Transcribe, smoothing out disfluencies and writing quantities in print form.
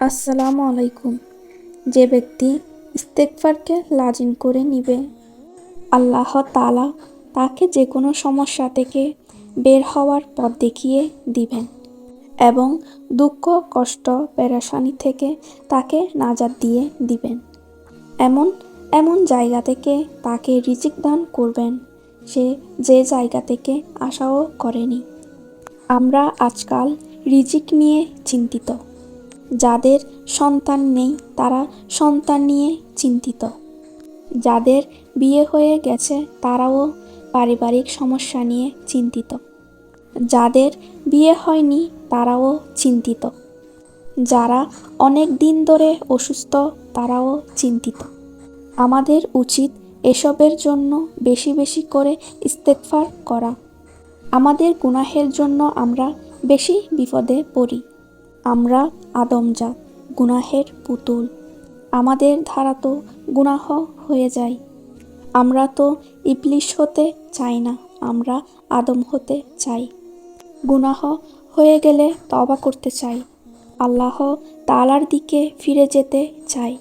আসসালামু আলাইকুম। যে ব্যক্তি ইস্তেগফারকে লাজিম করে নিবে, আল্লাহ তাআলা তাকে যে কোনো সমস্যা থেকে বের হওয়ার পথ দেখিয়ে দিবেন এবং দুঃখ কষ্ট পেরেশানি থেকে তাকে নাজাত দিয়ে দিবেন। এমন এমন জায়গা থেকে তাকে রিজিক দান করবেন সে যে জায়গা থেকে আশাও করেনি। আমরা আজকাল রিজিক নিয়ে চিন্তিত। যাদের সন্তান নেই তারা সন্তান নিয়ে চিন্তিত। যাদের বিয়ে হয়ে গেছে তারাও পারিবারিক সমস্যা নিয়ে চিন্তিত। যাদের বিয়ে হয়নি তারাও চিন্তিত। যারা অনেক দিন ধরে অসুস্থ তারাও চিন্তিত। আমাদের উচিত এসবের জন্য বেশি বেশি করে ইস্তেগফার করা। আমাদের গুনাহের জন্য আমরা বেশি বিপদে পড়ি। আমরা আদমজাত, গুনাহের পুতুল। আমাদের দ্বারা তো গুনাহ হয়ে যায়। আমরা তো ইবলিশ হতে চাই না, আমরা আদম হতে চাই। গুনাহ হয়ে গেলে তওবা করতে চাই, আল্লাহ তাআলার দিকে ফিরে যেতে চাই।